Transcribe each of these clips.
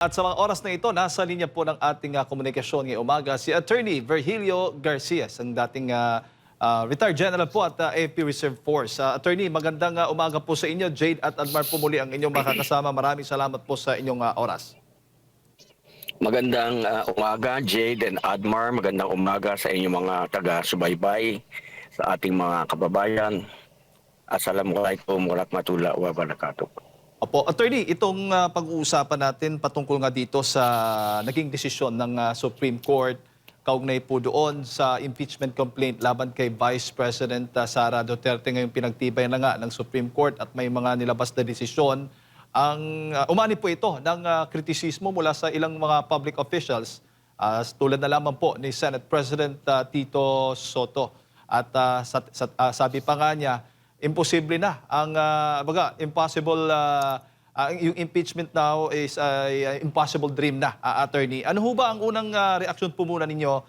At sa mga oras na ito, nasa linya po ng ating komunikasyon ngayong umaga si Attorney Virgilio Garcia, ang dating retired general po at AFP Reserve Force. Attorney, magandang umaga po sa inyo. Jade at Admar po muli ang inyong makakasama. Maraming salamat po sa inyong oras. Magandang umaga, Jade and Admar. Magandang umaga sa inyong mga taga-subaybay, sa ating mga kababayan. Assalamualaikum warahmatullahi wabarakatuh. Opo, Attorney, itong pag-uusapan natin patungkol nga dito sa naging desisyon ng Supreme Court kaugnay po doon sa impeachment complaint laban kay Vice President Sara Duterte. Ngayong pinagtibay na nga ng Supreme Court at may mga nilabas na desisyon. Ang umani po ito ng kritisismo mula sa ilang mga public officials, tulad na lamang po ni Senate President Tito Soto. At sabi pa nga niya, imposible na ang impossible yung impeachment now is impossible dream na, attorney. Ano ho ba ang unang reaksyon po muna ninyo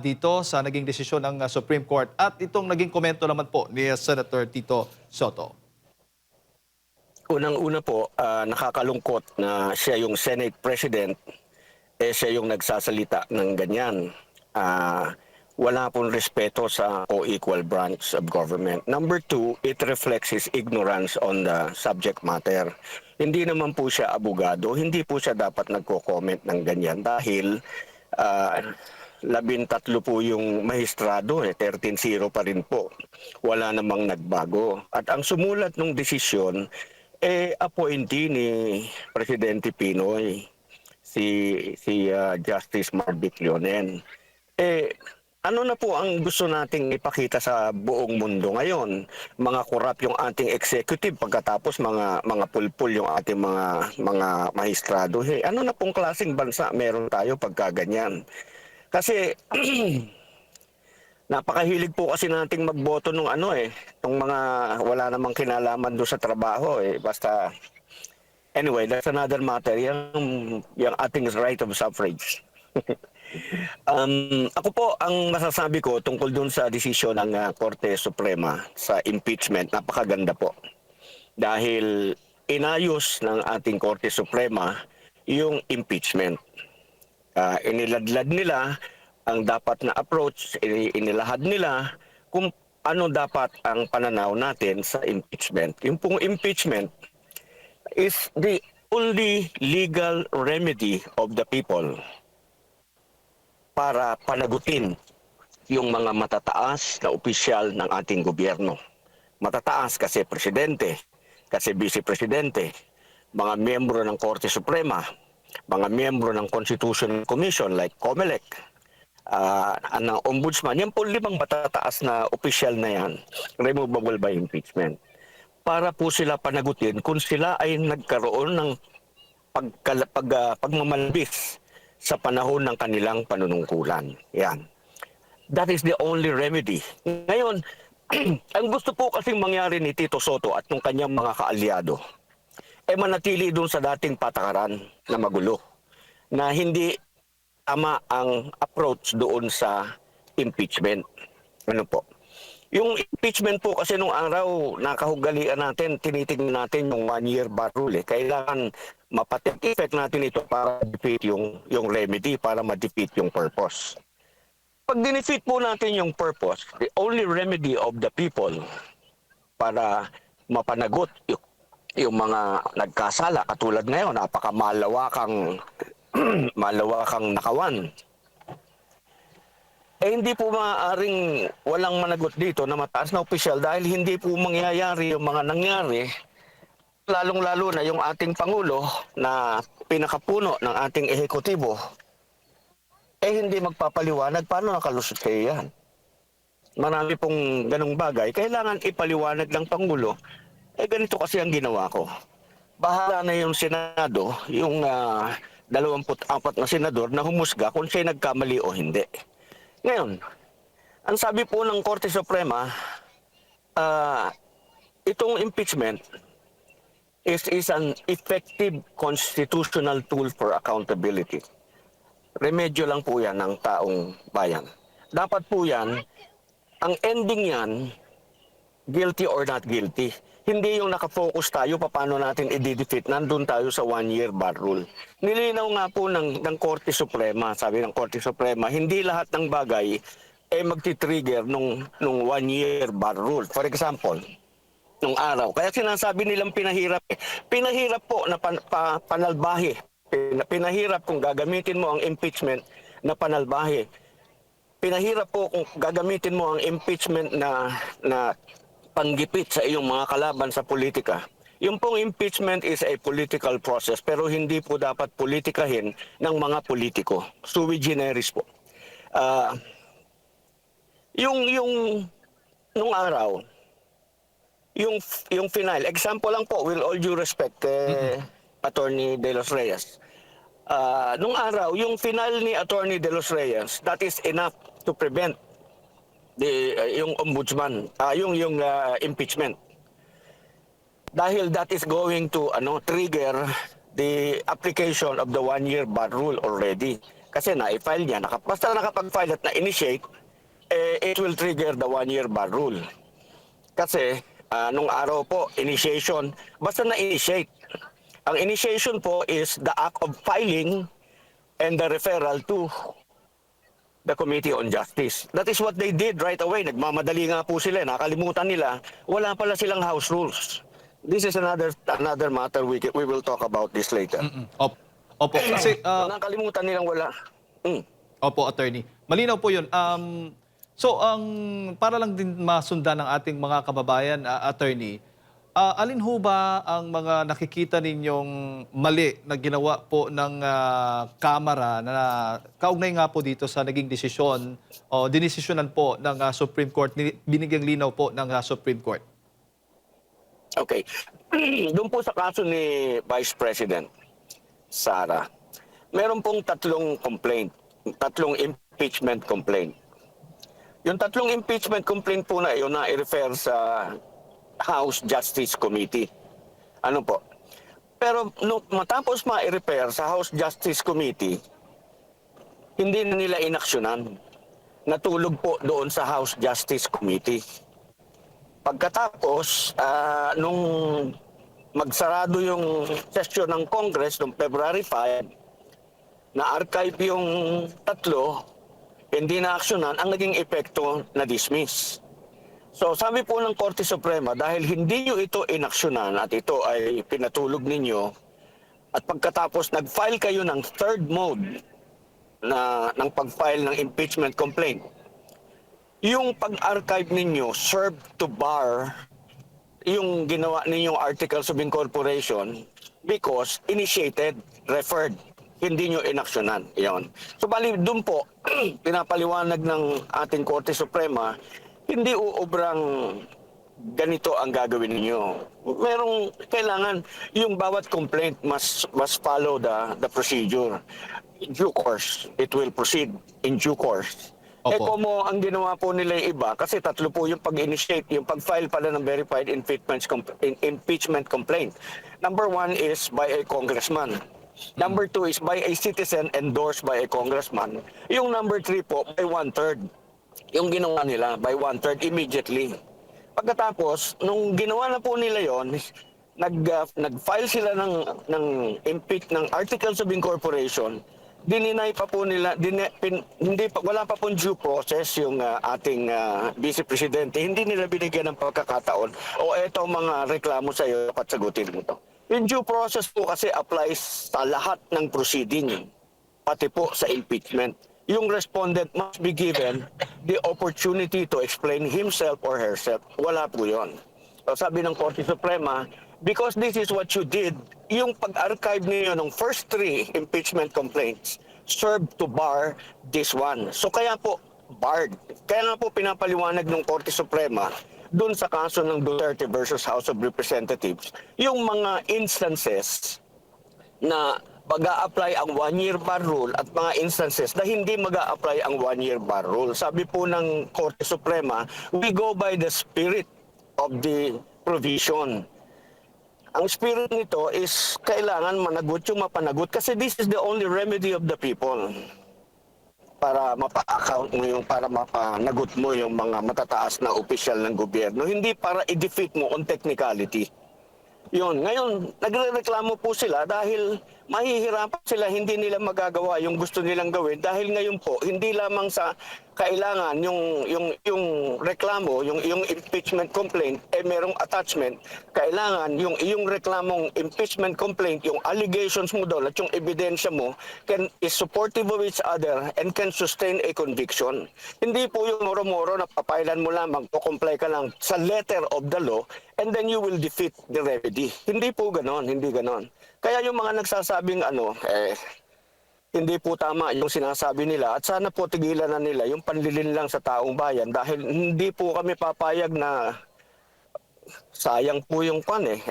dito sa naging desisyon ng Supreme Court at itong naging komento naman po ni Senator Tito Soto? Unang-una po, nakakalungkot na siya yung Senate President, siya yung nagsasalita ng ganyan. Wala pong respeto sa co-equal branch of government. Number two, it reflects his ignorance on the subject matter. Hindi naman po siya abogado, hindi po siya dapat nagko-comment ng ganyan dahil 13 po yung mahistrado, 13-0 pa rin po. Wala namang nagbago. At ang sumulat ng desisyon, appointee ni Presidente Pinoy, si Justice Marvic Leonen. Ano na po ang gusto nating ipakita sa buong mundo ngayon? Mga korap yung ating executive, pagkatapos mga pulpul yung ating mga mahistrado. Hey, ano na pong klaseng bansa meron tayo pagka ganyan? Kasi napakahilig po kasi nating magboto nung tong mga wala namang kinalaman do sa trabaho basta anyway, that's another matter. Yung ating right of suffrage. Ako po, ang masasabi ko tungkol dun sa desisyon ng Korte Suprema sa impeachment, napakaganda po. Dahil inayos ng ating Korte Suprema yung impeachment. Iniladlad nila ang dapat na approach, inilahad nila kung ano dapat ang pananaw natin sa impeachment. Yung pong impeachment is the only legal remedy of the people para panagutin yung mga matataas na opisyal ng ating gobyerno. Matataas kasi presidente, kasi vice-presidente, mga miyembro ng Korte Suprema, mga miyembro ng Constitutional Commission like COMELEC, ng Ombudsman. Yan po 5 matataas na opisyal na yan, removable by impeachment. Para po sila panagutin kung sila ay nagkaroon ng pagmamalbis sa panahon ng kanilang panunungkulan. Yan. That is the only remedy. Ngayon, ang gusto po kasing mangyari ni Tito Soto at ng kanyang mga kaalyado manatili doon sa dating patakaran na magulo, na hindi tama ang approach doon sa impeachment. Ano po? Yung impeachment po kasi nung araw, nakahugalian natin, tinitingnan natin yung 1-year bar rule. Kailangan mapatik effect natin ito para ma-defeat yung remedy, para ma-defeat yung purpose. Pag dinefeat po natin yung purpose, the only remedy of the people para mapanagot yung mga nagkasala, katulad ngayon, napakamalawakang malawakang nakawan. Hindi po maaaring walang managot dito na mataas na opisyal dahil hindi po mangyayari yung mga nangyari, lalong-lalo na yung ating Pangulo na pinakapuno ng ating ehekutibo, hindi magpapaliwanag paano nakalusot kayo yan. Marami pong ganong bagay. Kailangan ipaliwanag ng Pangulo, ganito kasi ang ginawa ko. Bahala na yung Senado, yung 24 na senador na humusga kung siya nagkamali o hindi. Ngayon, ang sabi po ng Korte Suprema, itong impeachment is an effective constitutional tool for accountability. Remedyo lang po yan ng taong bayan. Dapat po yan, ang ending yan, guilty or not guilty. Hindi yung nakafocus tayo paano natin i-defeat, nandun tayo sa one-year bar rule. Nilinaw nga po ng Korte Suprema, sabi ng Korte Suprema, hindi lahat ng bagay magti-trigger nung one-year bar rule. For example, nung araw. Kaya sinasabi nilang pinahirap. Pinahirap po na panalbahe. Pinahirap kung gagamitin mo ang impeachment na panalbahe. Pinahirap po kung gagamitin mo ang impeachment na panggipit sa iyong mga kalaban sa politika. Yung pong impeachment is a political process pero hindi po dapat politikahin ng mga politiko. Sui generis po. Yung nung araw, yung final, example lang po, with all due respect, Attorney De Los Reyes. Nung araw, yung final ni Attorney De Los Reyes, that is enough to prevent yung ombudsman, yung impeachment. Dahil that is going to trigger the application of the one-year bar rule already. Kasi na-file niya, basta nakapag-file at na-initiate, it will trigger the one-year bar rule. Kasi nung araw po, initiation, basta na-initiate. Ang initiation po is the act of filing and the referral to the Committee on Justice. That is what they did right away. Nagmamadali nga po sila. Nakalimutan nila. Wala pala silang house rules. This is another matter. We will talk about this later. Opo. Kasi, Nakalimutan nilang wala. Opo, attorney. Malinaw po yun. So, para lang din masundan ng ating mga kababayan, attorney, alin ho ba ang mga nakikita ninyong mali na ginawa po ng Kamara na kaugnay nga po dito sa naging desisyon o dinesisyonan po ng Supreme Court, binigyang linaw po ng Supreme Court? Okay. Doon po sa kaso ni Vice President Sara, meron pong tatlong impeachment complaint. Yung tatlong impeachment complaint po na yun na i-refer sa House Justice Committee. Ano po? Pero matapos ma-repair sa House Justice Committee, hindi na nila inaksyonan. Natulog po doon sa House Justice Committee. Pagkatapos, nung magsarado yung session ng Congress noong February 5, na-archive yung tatlo, hindi na aksyonan, ang naging epekto na dismiss. So sabi po ng Korte Suprema, dahil hindi nyo ito inaksyonan at ito ay pinatulog ninyo, at pagkatapos nag-file kayo ng third mode ng pag-file ng impeachment complaint, yung pag-archive ninyo served to bar yung ginawa ninyong articles of incorporation because initiated, referred, hindi nyo inaksyonan. Yun. So bali, doon po, pinapaliwanag ng ating Korte Suprema, hindi uobrang ganito ang gagawin ninyo. Merong kailangan yung bawat complaint must follow the procedure. In due course, it will proceed in due course. Opo. Como ang ginawa po nila yung iba, kasi tatlo po yung pag-initiate, yung pag-file pala ng verified impeachment complaint. Number 1 is by a congressman. Number 2 is by a citizen endorsed by a congressman. Yung number 3 po, by 1/3. Yung ginawa nila by 1/3 immediately. Pagkatapos, nung ginawa na po nila yon, nag-file sila ng articles of incorporation, dininay pa po nila, wala pa pong due process yung ating Vice Presidente. Hindi nila binigyan ng pagkakataon, o eto mga reklamo sa iyo, dapat sagutin mo to. Yung due process po kasi applies sa lahat ng proceeding, pati po sa impeachment. Yung respondent must be given the opportunity to explain himself or herself. Wala po yun. So sabi ng Korte Suprema, because this is what you did, yung pag-archive niyo ng first 3 impeachment complaints served to bar this one. So kaya po, barred. Kaya nga po pinapaliwanag ng Korte Suprema dun sa kaso ng Duterte versus House of Representatives, yung mga instances na mag-a-apply ang one-year bar rule at mga instances na hindi mag-a-apply ang one-year bar rule. Sabi po ng Korte Suprema, we go by the spirit of the provision. Ang spirit nito is kailangan managot yung mapanagot kasi this is the only remedy of the people. para mapa-account mo yung, para mapanagot mo yung mga matataas na opisyal ng gobyerno, hindi para i-defeat mo on technicality. Yun, ngayon, nagrereklamo po sila dahil mahihirapan sila, hindi nila magagawa yung gusto nilang gawin dahil ngayon po, hindi lamang sa kailangan yung reklamo, yung impeachment complaint, merong attachment, kailangan yung reklamong impeachment complaint, yung allegations mo doon at yung ebidensya mo is supportive of each other and can sustain a conviction. Hindi po yung moro-moro na papailan mo lamang, comply ka lang sa letter of the law and then you will defeat the remedy. Hindi po ganon, hindi ganon. Kaya yung mga nagsasabing hindi po tama yung sinasabi nila at sana po tigilan na nila yung panlilin lang sa taong bayan dahil hindi po kami papayag na sayang po yung kami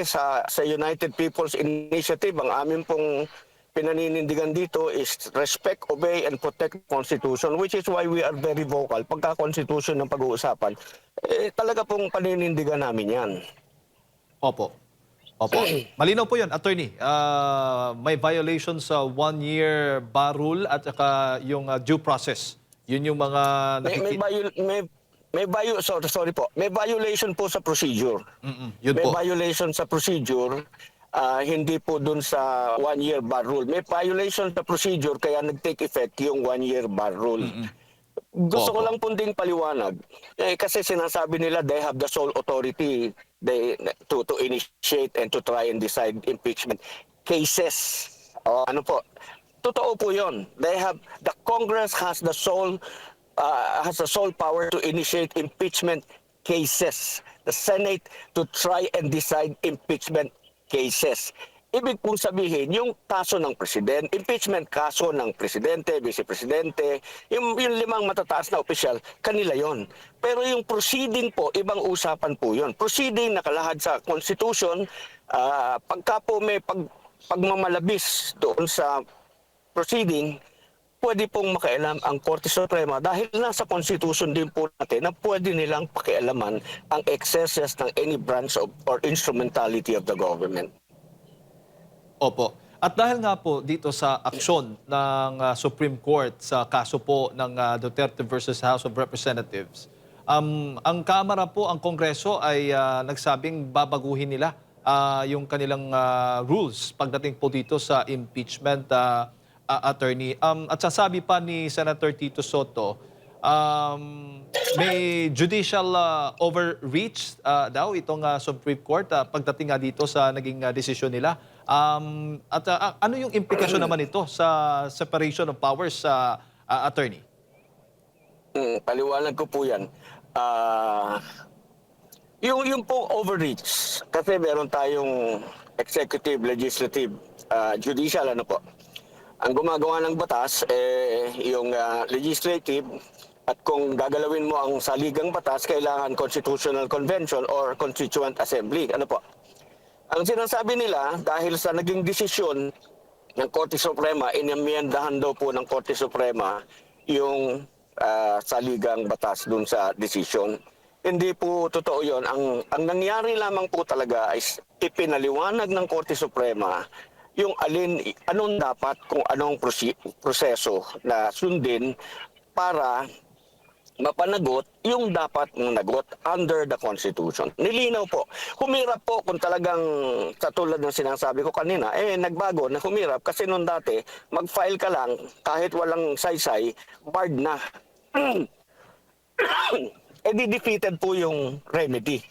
sa United People's Initiative, ang amin pong pinaninindigan dito is respect, obey, and protect the Constitution, which is why we are very vocal. Pagka Constitution ng pag-uusapan, talaga pong paninindigan namin yan. Opo. Opo. Malinaw po yun, attorney. May violation sa one-year bar rule at saka yung due process. Yun yung mga sorry po. May violation po sa procedure. Yun May po. violation sa procedure, hindi po dun sa one-year bar rule. May violation sa procedure kaya nag-take effect yung one-year bar rule. Gusto ko lang pong ding paliwanag. Kasi sinasabi nila they have the sole authority to initiate and to try and decide impeachment cases. Ano po? Totoo po 'yon. The Congress has the sole power to initiate impeachment cases. The Senate to try and decide impeachment cases. Ibig pong sabihin, yung kaso ng presidente, impeachment kaso ng presidente, vice-presidente, yung limang matataas na opisyal, kanila yon. Pero yung proceeding po, ibang usapan po yon. Proceeding nakalahad sa Constitution, pagka po may pagmamalabis doon sa proceeding, pwede pong makialam ang Korte Suprema dahil nasa Constitution din po natin na pwede nilang pakialaman ang excesses ng any branch or instrumentality of the government. Opo. At dahil nga po dito sa aksyon ng Supreme Court sa kaso po ng Duterte versus House of Representatives, ang Kamara po, ang Kongreso ay nagsabing babaguhin nila yung kanilang rules pagdating po dito sa impeachment, attorney. At sasabi pa ni Senator Tito Soto, may judicial overreach daw itong Supreme Court pagdating nga dito sa naging desisyon nila. Ano yung implikasyon naman ito sa separation of powers, attorney? Paliwanag ko po yan. Yung po overreach, kasi meron tayong executive, legislative, judicial, ano po. Ang gumagawa ng batas, yung legislative, at kung gagalawin mo ang saligang batas, kailangan constitutional convention or constituent assembly. Ano po? Ang sinasabi nila, dahil sa naging desisyon ng Korte Suprema, inamyendahan daw po ng Korte Suprema yung saligang batas dun sa desisyon. Hindi po totoo yun. Ang nangyari lamang po talaga is ipinaliwanag ng Korte Suprema yung anong dapat, kung anong proseso na sundin para mapanagot yung dapat nagot under the Constitution. Nilinaw po. Humirap po kung talagang katulad ng sinasabi ko kanina, nagbago na humirap kasi noon dati, mag-file ka lang kahit walang saysay, barred na. Defeated po yung remedy.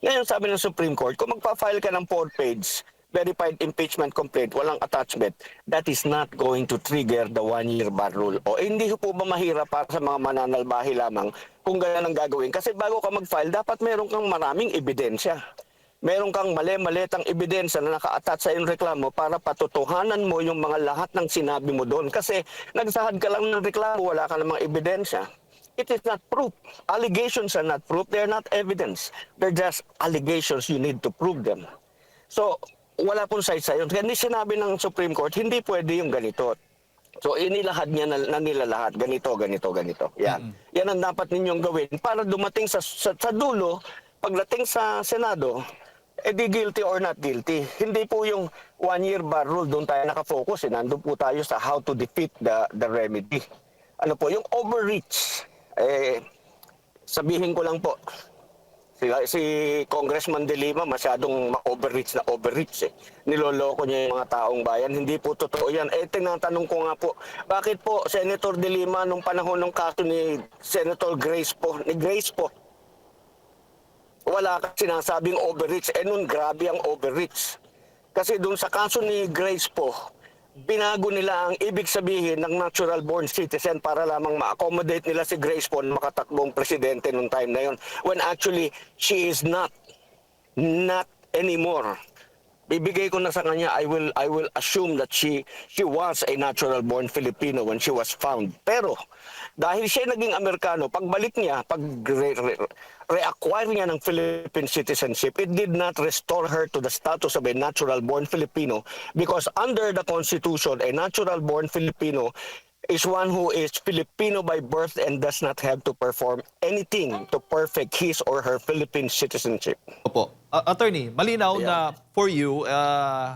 Ngayon sabi ng Supreme Court, kung magpa-file ka ng 4-page verified impeachment complaint, walang attachment, that is not going to trigger the one-year bar rule. Hindi po ba mahirap para sa mga mananalbahi lamang kung ganyan ang gagawin? Kasi bago ka mag-file, dapat meron kang maraming ebidensya. Meron kang mali-malitang ebidensya na naka-attach sa iyong reklamo para patutuhanan mo yung mga lahat ng sinabi mo doon. Kasi nagsahad ka lang ng reklamo, wala ka namang ebidensya. It is not proof. Allegations are not proof. They are not evidence. They're just allegations. You need to prove them. So, wala pong saysay. Kaya sinabi ng Supreme Court, hindi pwede yung ganito. So, inilahad niya na nila lahat. Ganito, ganito, ganito. Yan. Yan ang dapat ninyong gawin para dumating sa dulo, pagdating sa Senado, di guilty or not guilty. Hindi po yung one-year bar rule, doon tayo nakafocus. Nandun po tayo sa how to defeat the remedy. ano po, yung overreach, sabihin ko lang po, si Congressman De Lima masyadong overreach na overreach eh. Niloloko niya yung mga taong bayan. Hindi po totoo yan. Tinatanong ko nga po, bakit po Senator De Lima nung panahon ng kaso ni Senator Grace po, wala kang sinasabing overreach. Nun grabe ang overreach. Kasi dun sa kaso ni Grace po, binago nila ang ibig sabihin ng natural born citizen para lamang ma-accommodate nila si Grace po na makatakbong presidente nung time na yon. When actually, she is not anymore. Bibigay ko na sa kanya, I will assume that she was a natural born Filipino when she was found. Pero dahil siya naging Amerikano, pagbalik niya, reacquire niya ng Philippine citizenship, it did not restore her to the status of a natural born Filipino because under the Constitution, a natural born Filipino is one who is Filipino by birth and does not have to perform anything to perfect his or her Philippine citizenship. Opo. Attorney, malinaw Yeah. na for you,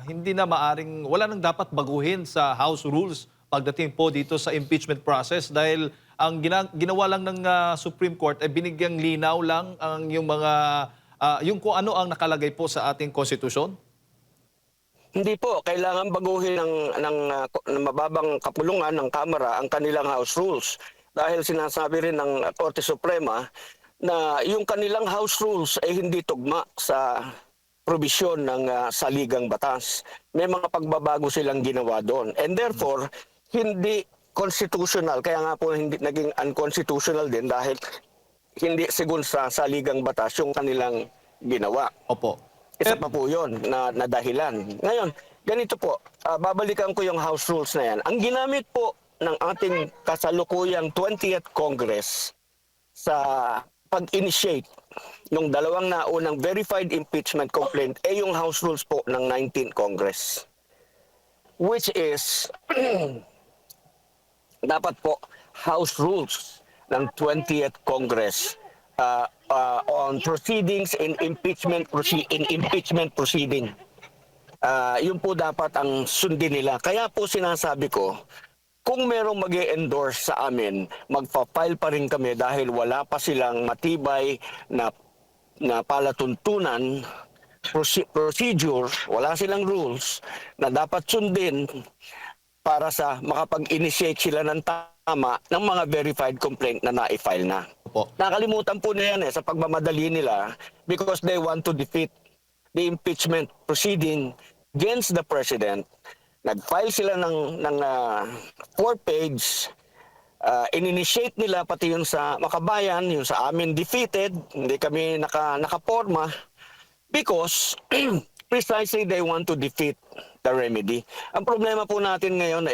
hindi na maaring, wala nang dapat baguhin sa House rules pagdating po dito sa impeachment process dahil ang ginawa lang ng Supreme Court ay binigyang linaw lang ang yung mga, yung kung ano ang nakalagay po sa ating konstitusyon? Hindi po, kailangan baguhin ng mababang kapulungan ng Kamara ang kanilang House rules. Dahil sinasabi rin ng Korte Suprema na yung kanilang House rules ay hindi tugma sa probisyon ng saligang batas. May mga pagbabago silang ginawa doon. And therefore, hindi constitutional. Kaya nga po hindi naging unconstitutional din dahil hindi sigun sa saligang batas yung kanilang ginawa. Opo. Isa pa po yun na dahilan. Ngayon, ganito po, babalikan ko yung House rules na yan. Ang ginamit po ng ating kasalukuyang 20th Congress sa pag-initiate ng dalawang naunang verified impeachment complaint ay yung House rules po ng 19th Congress. Which is, dapat po, House rules ng 20th Congress on proceedings in impeachment proceeding. Yun po dapat ang sundin nila. Kaya po sinasabi ko, kung merong mag-e-endorse sa amin, magpa-file pa rin kami dahil wala pa silang matibay na palatuntunan, procedure, wala silang rules na dapat sundin para sa makapag-initiate sila ng tama ng mga verified complaint na na-file na. Opo. Nakalimutan po na yan sa pagmamadali nila because they want to defeat the impeachment proceeding against the president. Nag-file sila ng 4-page, in-initiate nila pati yung sa Makabayan, yung sa amin defeated, hindi kami nakaporma because precisely they want to defeat the remedy. Ang problema po natin ngayon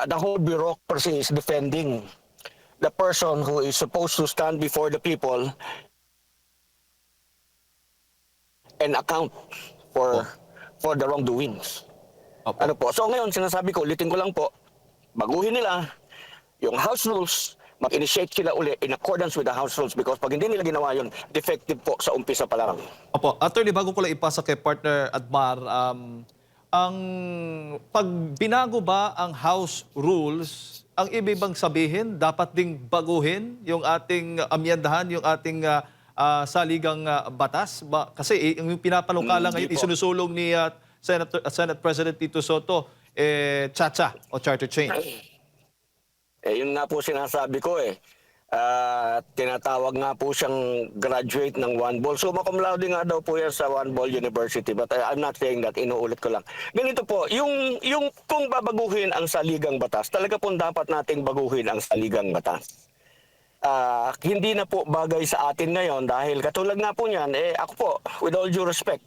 the whole bureaucracy is defending the person who is supposed to stand before the people and account for the wrongdoings. Opo. So ngayon, sinasabi ko, ulitin ko lang po, baguhin nila yung House rules, mag-initiate sila uli in accordance with the House rules because pag hindi nila ginawa yun, defective po sa umpisa pa lang. Opo. Attorney, bago ko lang ipasa kay partner Admar, ang pag binago ba ang House rules, ang ibig bang sabihin, dapat ding baguhin yung ating amyendahan, yung ating saligang batas? Kasi yung pinapalungkala ngayon, Hindi po. isinusulong ni Senate President Tito Soto, chacha o charter change. Yun nga po sinasabi ko tinatawag nga po siyang graduate ng One Ball. So cum laude nga daw po yan sa One Ball University. But I'm not saying that, inuulit ko lang. Ganito po, yung kung babaguhin ang saligang batas, talaga po dapat nating baguhin ang saligang batas. Hindi na po bagay sa atin ngayon dahil katulad nga po niyan, ako po, with all due respect,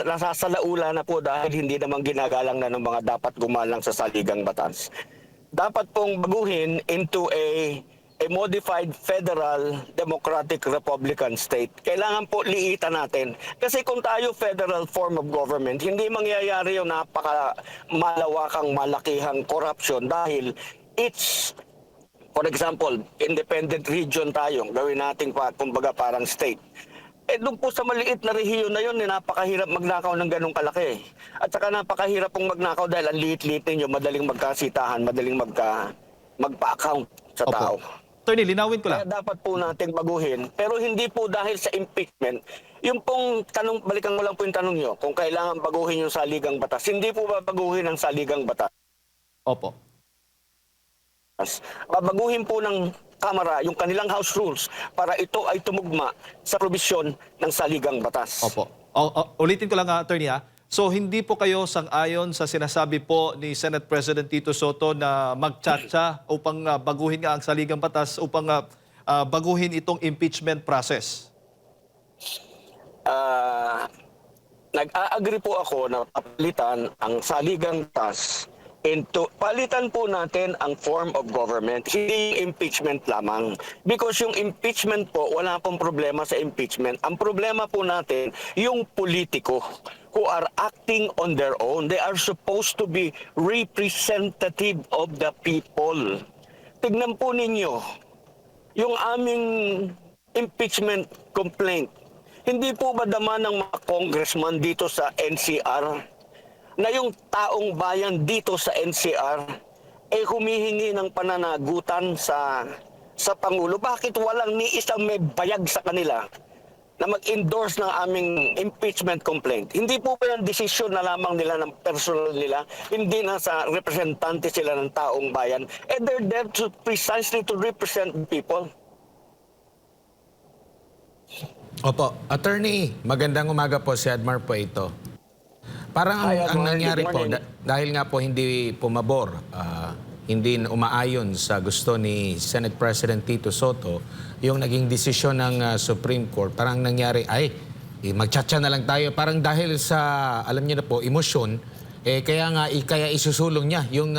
nasasalaula na po dahil hindi naman ginagalang na ng mga dapat gumalang sa saligang batas. Dapat pong baguhin into a modified federal democratic republican state. Kailangan po liitan natin. Kasi kung tayo federal form of government, hindi mangyayari yung napaka malawakang malakihang corruption dahil it's, for example, independent region tayo, gawin natin kumbaga parang state. Doon po sa maliit na rehiyon na yun, napakahirap magnakaw ng ganong kalaki. At saka napakahirap pong magnakaw dahil ang liit-liit ninyo, madaling magkasitahan, madaling magpa-account sa Opo. tao. Attorney, linawin ko Kaya lang. dapat po nating baguhin, pero hindi po dahil sa impeachment. Yung pong tanong, balikan ko lang po yung tanong nyo, kung kailangan baguhin yung saligang batas. Hindi po babaguhin ang saligang batas. Opo. Babaguhin po ng Kamara yung kanilang House Rules para ito ay tumugma sa probisyon ng saligang batas. Opo. Ulitin ko lang, Attorney, ha. So, hindi po kayo sang-ayon sa sinasabi po ni Senate President Tito Soto na magtsatsa upang baguhin nga ang saligang batas upang baguhin itong impeachment process? Nag-a-agree po ako na palitan ang saligang batas into palitan po natin ang form of government, hindi yung impeachment lamang. Because yung impeachment po, wala pong problema sa impeachment. Ang problema po natin, yung politiko who are acting on their own. They are supposed to be representative of the people. Tignan po ninyo, yung aming impeachment complaint, hindi po ba dama ng mga congressman dito sa NCR na yung taong bayan dito sa NCR humihingi ng pananagutan sa Pangulo? Bakit walang ni isang may bayag sa kanila na mag-endorse ng aming impeachment complaint? Hindi po ba yung desisyon na lamang nila ng personal nila? Hindi na sa representante sila ng taong bayan. They're there to precisely to represent the people. Opo. Attorney, magandang umaga po, si Admar po ito. Parang Hi, ang Admar. nangyari Good po, morning. dahil nga po hindi pumabor, hindi umaayon sa gusto ni Senate President Tito Soto, yung naging desisyon ng Supreme Court, parang nangyari, magtsatsa na lang tayo. Parang dahil sa, alam niyo na po, emosyon, kaya isusulong niya yung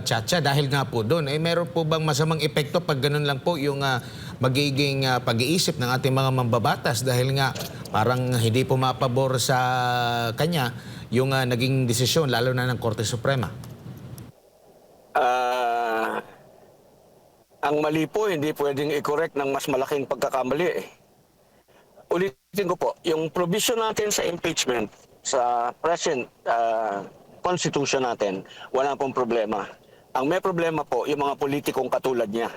tsatsa dahil nga po doon. Meron po bang masamang epekto pag ganun lang po yung magiging pag-iisip ng ating mga mambabatas dahil nga parang hindi po mapabor sa kanya yung naging desisyon lalo na ng Korte Suprema? Ang mali po, hindi pwedeng i-correct ng mas malaking pagkakamali. Ulitin ko po, yung provision natin sa impeachment, sa present constitution natin, wala pong problema. Ang may problema po, yung mga politikong katulad niya,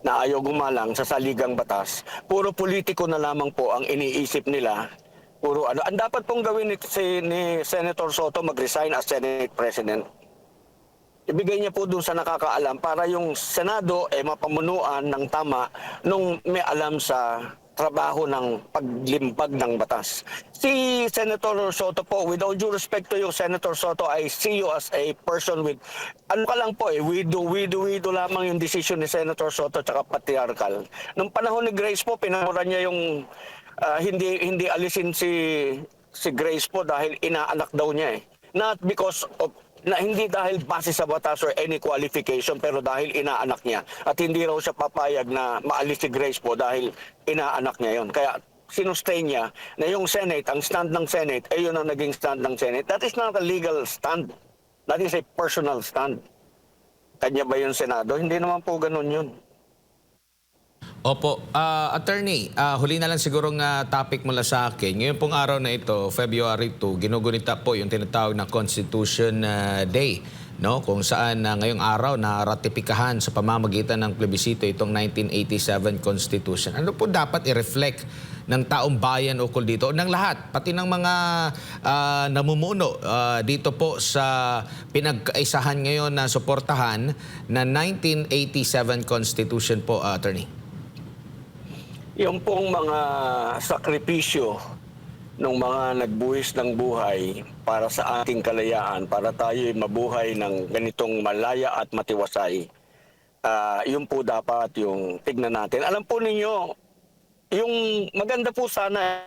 na ayaw gumalang sa saligang batas, puro politiko na lamang po ang iniisip nila. Puro ano. Ang dapat pong gawin ni Senator Soto mag-resign as Senate President. Ibigay niya po dun sa nakakaalam para yung Senado mapamunuan ng tama nung may alam sa trabaho ng paglimpag ng batas. Si Senator Soto po, with all due respect to you, Senator Soto, I see you as a person with, ano ka lang po wido lamang yung decision ni Senator Soto tsaka patriarchal. Nung panahon ni Grace po, pinamura niya yung hindi alisin si Grace po dahil inaanak daw niya Not because of hindi dahil base sa batas or any qualification, pero dahil inaanak niya. At hindi raw siya papayag na maalis si Grace po dahil inaanak niya yon. Kaya sinustain niya na yung Senate, ang stand ng Senate, yun ang naging stand ng Senate. That is not a legal stand. That is a personal stand. Kanya ba yung Senado? Hindi naman po ganun yun. Opo. Attorney, huli na lang sigurong topic mula sa akin. Ngayon pong araw na ito, February 2, ginugunita po yung tinatawag na Constitution Day, no? Kung saan ngayong araw na ratipikahan sa pamamagitan ng plebisito itong 1987 Constitution. Ano po dapat i-reflect ng taong bayan ukol dito? Ng lahat, pati ng mga namumuno dito po sa pinagkaisahan ngayon na suportahan na 1987 Constitution po, Attorney. Yung pong mga sakripisyo ng mga nagbuhis ng buhay para sa ating kalayaan, para tayo mabuhay ng ganitong malaya at matiwasay, yun po dapat yung tignan natin. Alam po ninyo, yung maganda po sana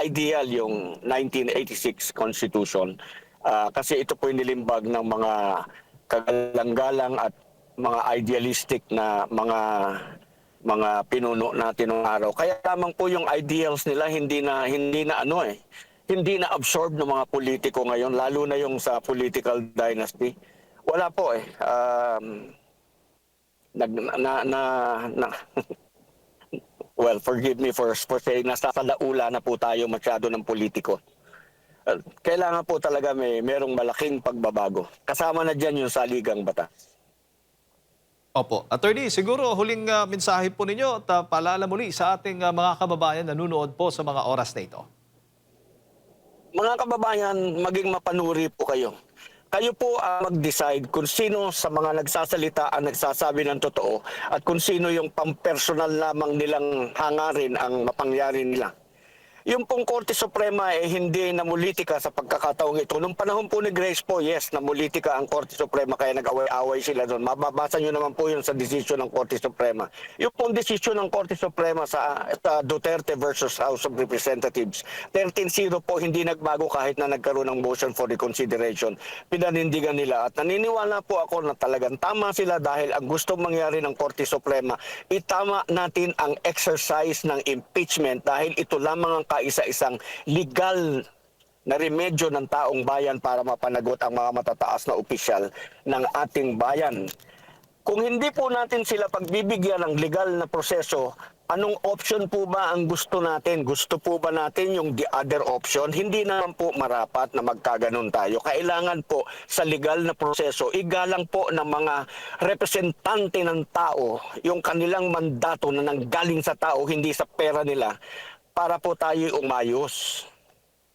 ideal yung 1986 Constitution, kasi ito po yung nilimbag ng mga kagalang-galang at mga idealistic na mga pinuno natin ng araw. Kaya lamang po yung ideals nila hindi na absorb ng mga politiko ngayon, lalo na yung sa political dynasty. Wala po well, forgive me for saying nasa laula na po tayo masyado ng politiko. Kailangan po talaga merong malaking pagbabago. Kasama na dyan yung saligang batas. Opo. Attorney, siguro huling mensahe po ninyo at paalala muli sa ating mga kababayan na nanonood po sa mga oras na ito. Mga kababayan, maging mapanuri po kayo. Kayo po ang mag-decide kung sino sa mga nagsasalita ang nagsasabi ng totoo at kung sino yung pampersonal lamang nilang hangarin ang mapangyari nila. Yung pong Korte Suprema hindi namulitika sa pagkakataong ito. Nung panahon po ni Grace po, yes, namulitika ang Korte Suprema kaya nag-away-away sila doon. Mababasa nyo naman po yun sa desisyon ng Korte Suprema. Yung pong desisyon ng Korte Suprema sa Duterte versus House of Representatives, 13-0 po, hindi nagbago kahit na nagkaroon ng motion for reconsideration. Pinanindigan nila at naniniwala po ako na talagang tama sila dahil ang gusto mangyari ng Korte Suprema, itama natin ang exercise ng impeachment dahil ito lamang ang kaisa-isang legal na remedyo ng taong bayan para mapanagot ang mga matataas na opisyal ng ating bayan. Kung hindi po natin sila pagbibigyan ng legal na proseso, anong option po ba ang gusto natin? Gusto po ba natin yung the other option? Hindi naman po marapat na magkaganon tayo. Kailangan po sa legal na proseso, igalang po ng mga representante ng tao, yung kanilang mandato na nanggaling sa tao, hindi sa pera nila, para po tayo umayos.